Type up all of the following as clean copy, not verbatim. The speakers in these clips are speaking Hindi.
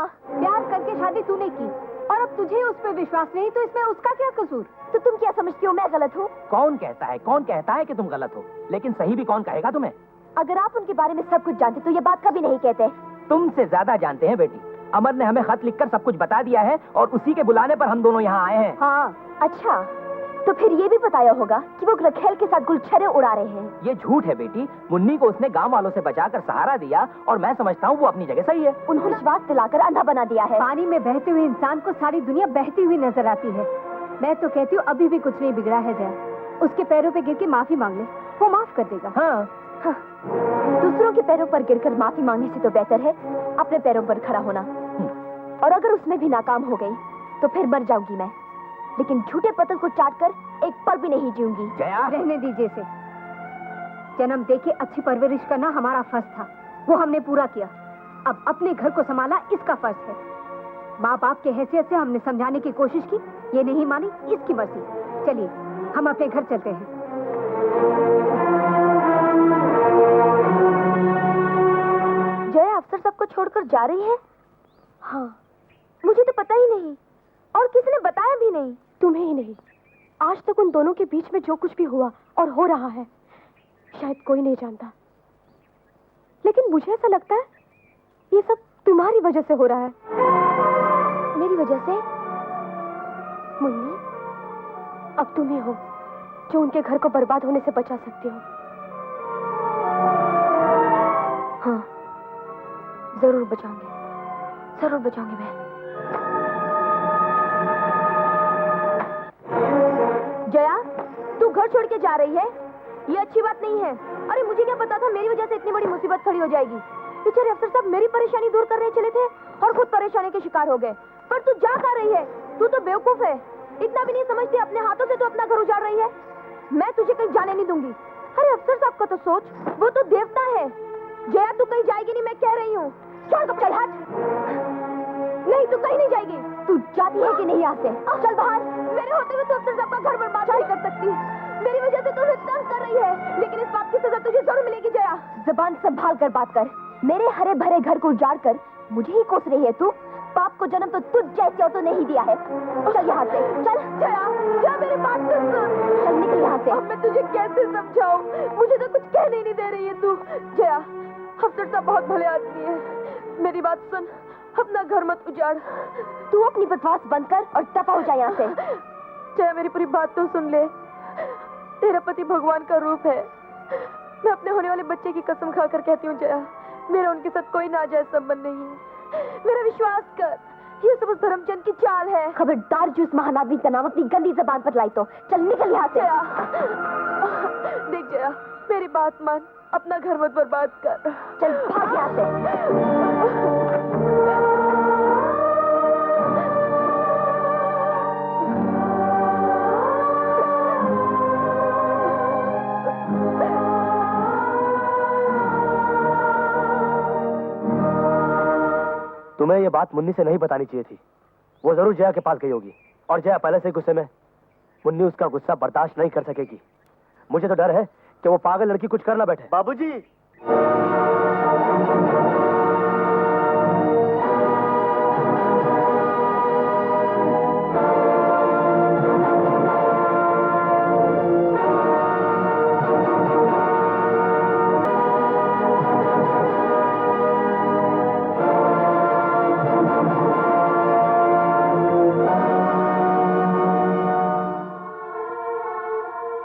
हाँ, प्यार करके शादी तूने की और अब तुझे उस पर विश्वास नहीं, तो इसमें उसका क्या कसूर? तो तुम क्या समझती हो मैं गलत हूँ? कौन कहता है कि तुम गलत हो? लेकिन सही भी कौन कहेगा तुम्हें? अगर आप उनके बारे में सब कुछ जानते तो ये बात कभी नहीं कहते। तुमसे ज्यादा जानते हैं बेटी। अमर ने हमें खत लिखकर सब कुछ बता दिया है और उसी के बुलाने पर हम दोनों यहाँ आए हैं। हाँ, अच्छा, तो फिर ये भी बताया होगा कि वो रखेल के साथ गुलछरे उड़ा रहे हैं। ये झूठ है बेटी। मुन्नी को उसने गांव वालों से बचाकर सहारा दिया और मैं समझता हूँ वो अपनी जगह सही है। उन्होंने विश्वास दिलाकर अंधा बना दिया है। पानी में बहते हुए इंसान को सारी दुनिया बहती हुई नजर आती है। मैं तो कहती हूँ अभी भी कुछ नहीं बिगड़ा है जया। उसके पैरों पे गिर के माफी मांग ले, वो माफ कर देगा। हाँ। हाँ। दूसरों के पैरों पर गिरकर माफी मांगने से तो बेहतर है अपने पैरों पर खड़ा होना। और अगर उसमें भी नाकाम हो गई तो फिर मर जाऊंगी मैं, लेकिन झूठे पतंग को चाट कर एक पल भी नहीं जीऊंगी। जया, रहने दीजिए इसे। जन्म देके अच्छी परवरिश करना हमारा फर्ज था, वो हमने पूरा किया। अब अपने घर को संभाला इसका फर्ज है। माँ बाप के हैसियत से हमने समझाने की कोशिश की, ये नहीं मानी, इसकी मर्जी। चलिए हम अपने घर चलते हैं। जया अफसर सबको छोड़कर जा रही है? हाँ, मुझे तो पता ही नहीं और किसी ने बताया भी नहीं। तुम्हें ही नहीं, आज तक उन दोनों के बीच में जो कुछ भी हुआ और हो रहा है शायद कोई नहीं जानता, लेकिन मुझे ऐसा लगता है ये सब तुम्हारी वजह से हो रहा है। मेरी वजह से? मुन्नी, अब तुम ही हो जो उनके घर को बर्बाद होने से बचा सकती हो। हाँ, जरूर बचाऊंगी, जरूर बचाऊंगी मैं। जया, तू घर छोड़ के जा रही है? ये अच्छी बात नहीं है। अरे मुझे क्या पता था मेरी वजह से इतनी बड़ी मुसीबत खड़ी हो जाएगी। बेचारे अफसर साहब मेरी परेशानी दूर करने चले थे और खुद परेशानी के शिकार हो गए। पर तू जा कहाँ रही है? तू तो बेवकूफ है, इतना भी नहीं समझती अपने हाथों से तू अपना घर उजाड़ रही है। मैं तुझे कहीं जाने नहीं दूंगी। अरे अफसर साहब का तो सोच, वो तो देवता है। जया तू कहीं जाएगी नहीं, मैं कह रही हूँ। छोड़ दो, चल हट। नहीं, तू कहीं नहीं जाएगी। तू जाती है कि नहीं यहाँ से? चल बाहर। मेरे होते हुए तू अफसर साहब का घर बर्बाद नहीं कर सकती। मेरी वजह से तू तंग कर रही है, लेकिन इस बात की सजा तुझे जरूर मिलेगी। जया, जुबान संभाल कर बात कर। मेरे हरे भरे घर को उजाड़ कर मुझे ही कोस रही है तू? पाप को जन्म तो तुझ जैसे तो नहीं दिया है। चल यहाँ से, चल। जया, जया मेरी बात सुन। चल निकल यहाँ से। अब मैं तुझे कैसे समझाऊं? मुझे तो कुछ कहने ही नहीं दे रही है तू। जया, अफसर साहब बहुत भले आदमी है, मेरी बात सुन, अपना घर मत उजाड़। तू अपनी बकवास बंद कर और दफा हो जा यहाँ से। जया मेरी पूरी बात तो सुन ले। तेरा पति भगवान का रूप है। मैं अपने होने वाले बच्चे की कसम खाकर कहती हूँ जया, मेरा उनके साथ कोई नाजायज संबंध नहीं है। मेरा विश्वास कर, ये सब उस धर्मचंद की चाल है। खबरदार जो उस महान आदमी का नाम अपनी गंदी जबान पर लाई तो चल निकल यहाँ से। जया, देख जया, मेरी बात मान, अपना घर मत बर्बाद कर। चल भाग यहाँ से। तुम्हें ये बात मुन्नी से नहीं बतानी चाहिए थी। वो जरूर जया के पास गई होगी और जया पहले से गुस्से में। मुन्नी उसका गुस्सा बर्दाश्त नहीं कर सकेगी। मुझे तो डर है कि वो पागल लड़की कुछ कर ना बैठे। बाबूजी,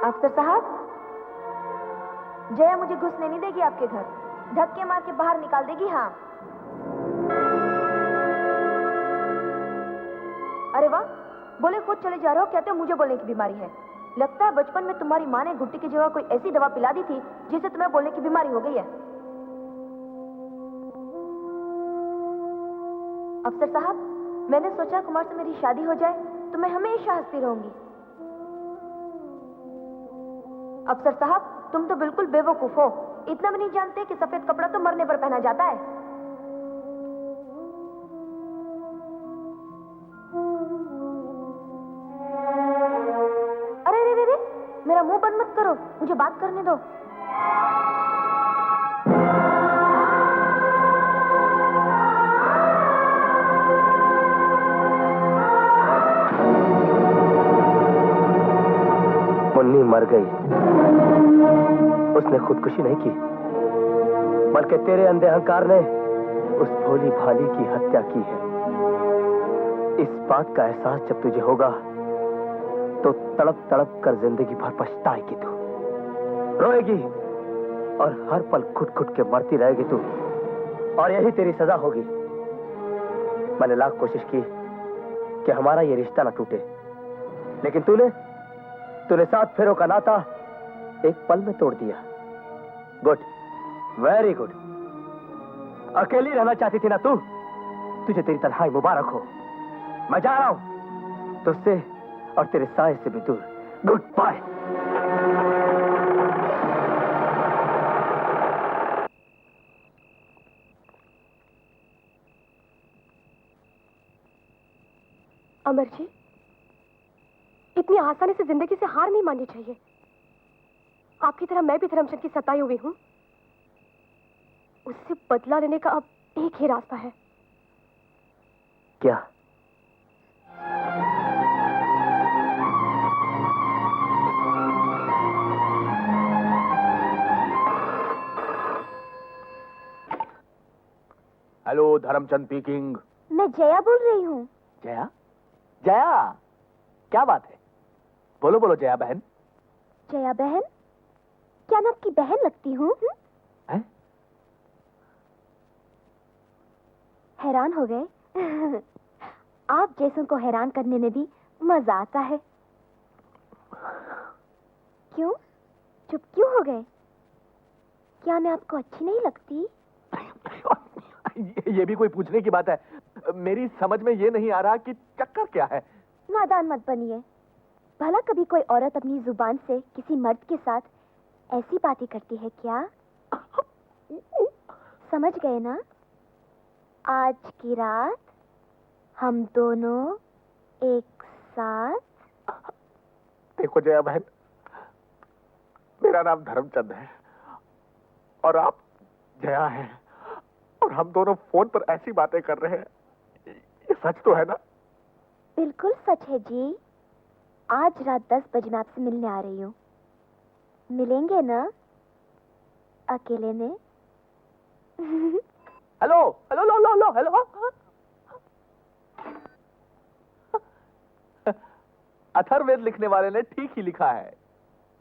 अफसर साहब, जया मुझे घुसने नहीं देगी आपके घर, धक्के मार के बाहर निकाल देगी। हाँ, अरे वाह, बोले खुद चले जा रहे हो, कहते हो मुझे बोलने की बीमारी है। लगता है बचपन में तुम्हारी माँ ने घुट्टी की जगह कोई ऐसी दवा पिला दी थी जिससे तुम्हें बोलने की बीमारी हो गई है। अफसर साहब, मैंने सोचा कुमार से मेरी शादी हो जाए तो मैं हमेशा हंसती रहूंगी। अफसर साहब, तुम तो बिल्कुल बेवकूफ हो, इतना भी नहीं जानते कि सफेद कपड़ा तो मरने पर पहना जाता है। अरे रे रे रे, मेरा मुंह बंद मत करो, मुझे बात करने दो। मुन्नी मर गई। उसने खुदकुशी नहीं की, बल्कि तेरे अंधे अहंकार ने उस भोली भाली की हत्या की है। इस बात का एहसास जब तुझे होगा तो तड़प तड़प कर जिंदगी भर पछताएगी तू, रोएगी और हर पल घुट घुट के मरती रहेगी तू, और यही तेरी सजा होगी। मैंने लाख कोशिश की कि हमारा ये रिश्ता ना टूटे, लेकिन तूने 7 फेरों का नाता एक पल में तोड़ दिया। Good, very good. अकेली रहना चाहती थी ना तू? तुझे तेरी तन्हाई मुबारक हो। मैं जा रहा हूं तुझसे और तेरे साए से भी दूर। Good bye. अमर जी, इतनी आसानी से जिंदगी से हार नहीं माननी चाहिए। आपकी तरह मैं भी धर्मचंद की सताई हुई हूं। उससे बदला लेने का अब एक ही रास्ता है। क्या? Hello, Dharamchand speaking. मैं जया बोल रही हूँ। जया? जया, क्या बात है? बोलो बोलो जया बहन। जया बहन? क्या मैं आपकी बहन लगती हूँ? हैं? हैरान हो गए? आप जैसों को हैरान करने में भी मजा आता है। क्यों? चुप क्यों हो गए? क्या मैं आपको अच्छी नहीं लगती? ये भी कोई पूछने की बात है? मेरी समझ में ये नहीं आ रहा कि चक्कर क्या है। नादान मत बनिए। भला कभी कोई औरत अपनी जुबान से किसी मर्द के साथ ऐसी बातें करती है क्या? समझ गए ना? आज की रात हम दोनों एक साथ। देखो जया बहन, मेरा नाम धर्मचंद है और आप जया हैं, और हम दोनों फोन पर ऐसी बातें कर रहे हैं। ये सच तो है ना? बिल्कुल सच है जी। आज रात 10 बजे मैं आपसे मिलने आ रही हूँ। मिलेंगे ना अकेले में? हेलो हेलो लो लो लो हेलो। अथर्ववेद लिखने वाले ने ठीक ही लिखा है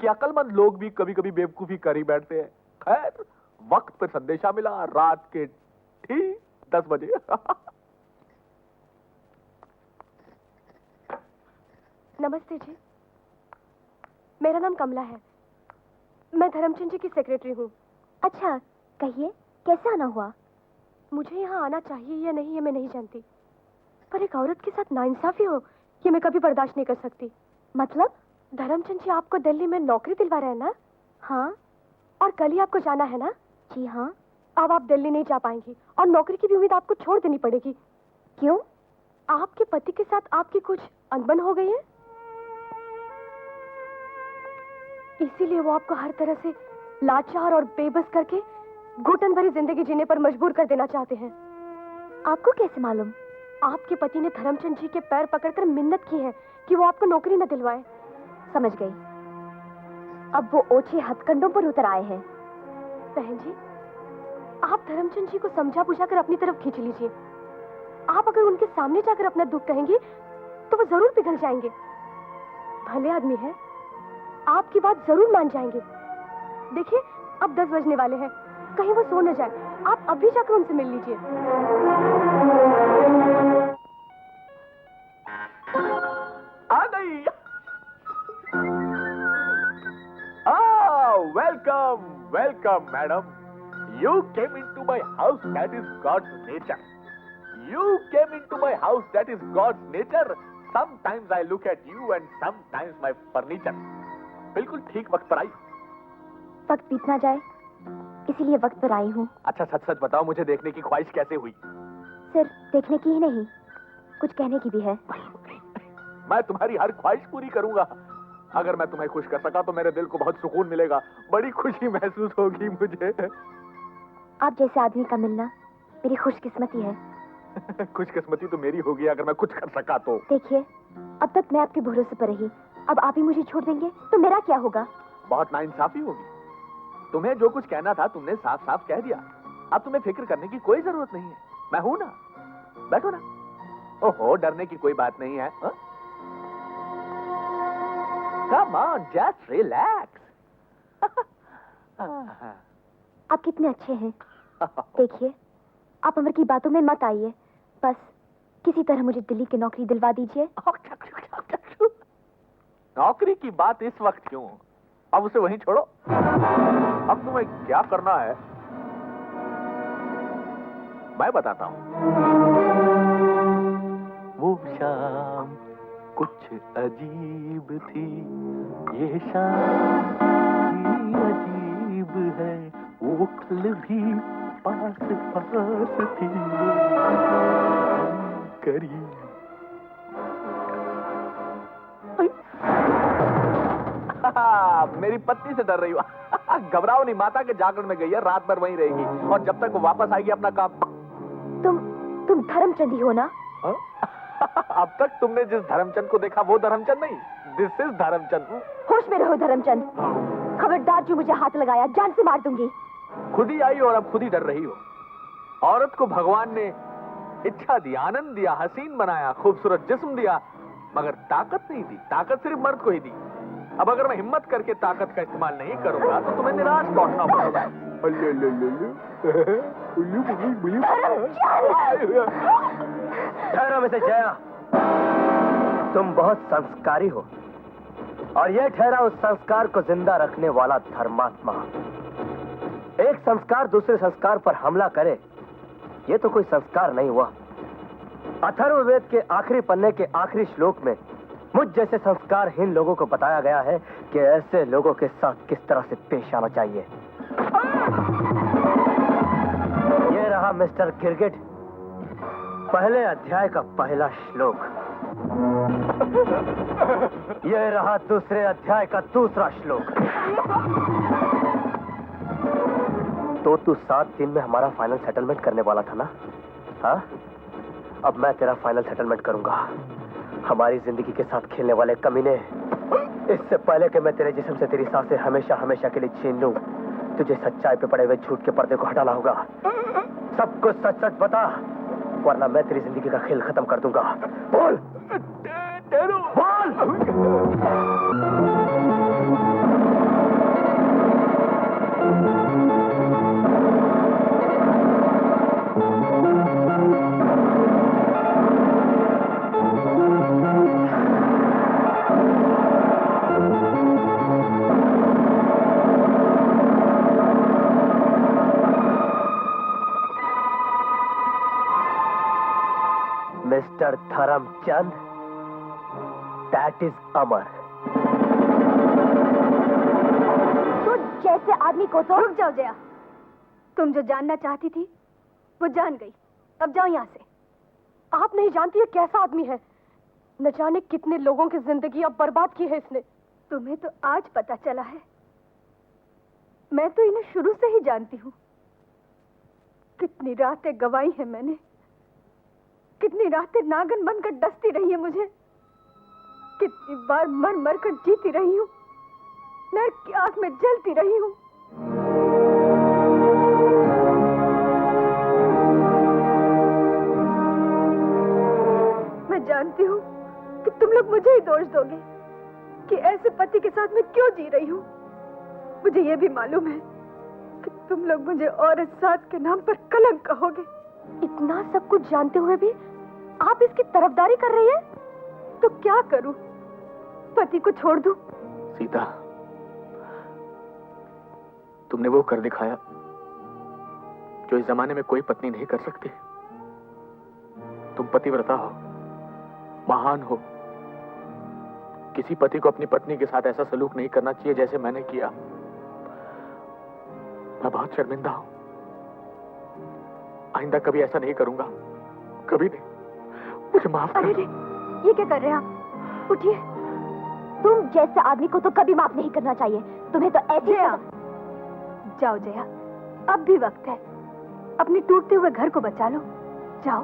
कि अक्लमंद लोग भी कभी कभी बेवकूफी कर ही बैठते हैं। खैर, वक्त पे संदेशा मिला, रात के ठीक 10 बजे। नमस्ते जी, मेरा नाम कमला है। मैं धर्मचंद जी की सेक्रेटरी हूँ। अच्छा, कहिए कैसे आना हुआ? मुझे यहाँ आना चाहिए या नहीं ये मैं नहीं जानती, पर एक औरत के साथ नाइंसाफी हो ये मैं कभी बर्दाश्त नहीं कर सकती। मतलब? धर्मचंद जी आपको दिल्ली में नौकरी दिलवा रहे हैं ना? हाँ। और कल ही आपको जाना है ना? जी हाँ। अब आप दिल्ली नहीं जा पाएंगी और नौकरी की भी उम्मीद आपको छोड़ देनी पड़ेगी। क्यों? आपके पति के साथ आपकी कुछ अनबन हो गई है, इसीलिए वो आपको हर तरह से लाचार और बेबस करके घुटन भरी जिंदगी जीने पर मजबूर कर देना चाहते हैं। आपको कैसे मालूम? आपके पति ने धर्मचंद जी के पैर पकड़कर मिन्नत की है कि वो आपको नौकरी न दिलवाए। समझ गई। अब वो ओछे हथकंडों पर उतर आए हैं। बहन जी, आप धर्मचंद जी को समझा बुझा कर अपनी तरफ खींच लीजिए। आप अगर उनके सामने जाकर अपना दुख कहेंगी तो वो जरूर पिघल जाएंगे। भले आदमी है, आपकी बात जरूर मान जाएंगे। देखिए, अब 10 बजने वाले हैं, कहीं वो सो न जाए। आप अभी जाकर उनसे मिल लीजिए। आ गई। Welcome welcome madam. You came into my house, that is God's nature. You came into my house, that is God's nature. Sometimes I look at you and sometimes my furniture. बिल्कुल ठीक वक्त पर आई। वक्त बीत ना जाए इसीलिए वक्त पर आई हूँ। अच्छा, सच सच बताओ, मुझे देखने की ख्वाहिश कैसे हुई? सिर्फ देखने की ही नहीं, कुछ कहने की भी है। मैं तुम्हारी हर ख्वाहिश पूरी करूंगा। अगर मैं तुम्हें खुश कर सका तो मेरे दिल को बहुत सुकून मिलेगा, बड़ी खुशी महसूस होगी मुझे। आप जैसे आदमी का मिलना मेरी खुशकिस्मती है। खुशकिस्मती तो मेरी होगी अगर मैं कुछ कर सका तो। देखिए, अब तक मैं आपके भरोसे पर रही अब आप ही मुझे छोड़ देंगे तो मेरा क्या होगा? बहुत नाइंसाफी होगी। तुम्हें जो कुछ कहना था तुमने साफ साफ कह दिया। अब तुम्हें फिक्र करने की कोई जरूरत नहीं है, मैं हूं ना। बैठो ना। ओहो, डरने की कोई बात नहीं है। Come on, just relax. आप कितने अच्छे हैं। देखिए, आप अमर की बातों में मत आइए। बस किसी तरह मुझे दिल्ली की नौकरी दिलवा दीजिए। नौकरी की बात इस वक्त क्यों? अब उसे वहीं छोड़ो। अब तुम्हें क्या करना है मैं बताता हूं। वो शाम कुछ अजीब थी, ये शाम भी अजीब है, वो कल भी पास पास थी करीब। मेरी पत्नी से डर रही हो? घबराओ नहीं, माता के जागरण में गई है, रात भर वहीं रहेगी और जब तक वो वापस आएगी अपना काम। तुम धर्मचंद ही हो ना? अब तक तुमने जिस धर्मचंद को देखा वो धर्मचंद नहीं, दिस इज धर्मचंद। होश में रहो धर्मचंद। खबरदार जो मुझे हाथ लगाया जान से मार दूंगी। खुद ही आई और अब खुद ही डर रही हो। औरत को भगवान ने इच्छा दी, आनंद दिया, हसीन बनाया, खूबसूरत जिस्म दिया, मगर ताकत नहीं दी। ताकत सिर्फ मर्द को ही दी। अब अगर मैं हिम्मत करके ताकत का इस्तेमाल नहीं करूंगा तो तुम्हें निराश लौटना पड़ेगा। ठहरो मिसेस जया, तुम बहुत संस्कारी हो और यह ठहरा उस संस्कार को जिंदा रखने वाला धर्मात्मा। एक संस्कार दूसरे संस्कार पर हमला करे, यह तो कोई संस्कार नहीं हुआ। अथर्ववेद के आखिरी पन्ने के आखिरी श्लोक में मुझ जैसे संस्कारहीन लोगों को बताया गया है कि ऐसे लोगों के साथ किस तरह से पेश आना चाहिए। ये रहा मिस्टर गिरगिट, पहले अध्याय का पहला श्लोक। यह रहा दूसरे अध्याय का दूसरा श्लोक। तो तू 7 दिन में हमारा फाइनल सेटलमेंट करने वाला था ना? हाँ, अब मैं तेरा फाइनल सेटलमेंट करूंगा। हमारी जिंदगी के साथ खेलने वाले कमीने, इससे पहले कि मैं तेरे जिस्म से तेरी सांसें हमेशा हमेशा के लिए छीन लूं, तुझे सच्चाई पे पड़े हुए झूठ के पर्दे को हटाना होगा। सब कुछ सच सच बता, वरना मैं तेरी जिंदगी का खेल खत्म कर दूंगा। बोल बोल। मिस्टर धर्मचंद, दैट इज अमर। तो जैसे आदमी को तो रुक जाओ जया। तुम जो जानना चाहती थी वो जान गई। अब जाओ यहाँ से। आप नहीं जानती है कैसा आदमी है। न जाने कितने लोगों की जिंदगी अब बर्बाद की है इसने। तुम्हें तो आज पता चला है। मैं तो इन्हें शुरू से ही जानती हूँ। कितनी रातें गवाई है मैंने, कितनी रातें नागन बनकर डसती रही है मुझे, कितनी बार मर मर कर जीती रही हूँ, नरक की आग में जलती रही हूँ। मैं जानती हूँ कि तुम लोग मुझे ही दोष दोगे कि ऐसे पति के साथ मैं क्यों जी रही हूँ। मुझे ये भी मालूम है कि तुम लोग मुझे औरत साथ के नाम पर कलंक कहोगे। इतना सब कुछ जानते हुए भी आप इसकी तरफदारी कर रही है? तो क्या करूं? पति को छोड़ दूं? सीता, तुमने वो कर दिखाया जो इस जमाने में कोई पत्नी नहीं कर सकती। तुम पतिव्रता हो, महान हो। किसी पति को अपनी पत्नी के साथ ऐसा सलूक नहीं करना चाहिए जैसे मैंने किया। मैं बहुत शर्मिंदा हूं। आइंदा कभी ऐसा नहीं करूंगा, कभी नहीं। मुझे माफ कर दो। ये क्या कर रहे हैं आप? उठिए। तुम जैसे आदमी को तो कभी माफ नहीं करना चाहिए। तुम्हें तो ऐसे जाओ जया, अब भी वक्त है। अपने टूटते हुए घर को बचा लो। जाओ।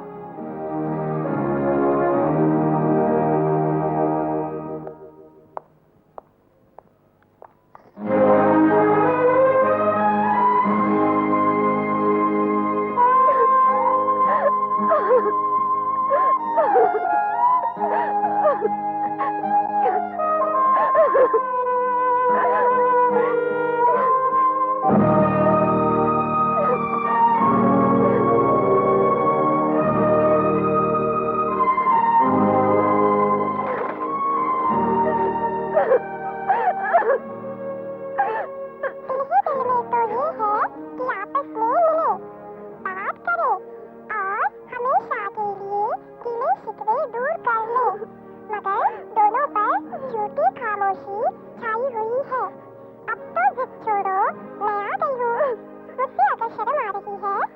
छोड़ो, मैं आ गई हूँ। मुझसे अगर शर्म आ रही है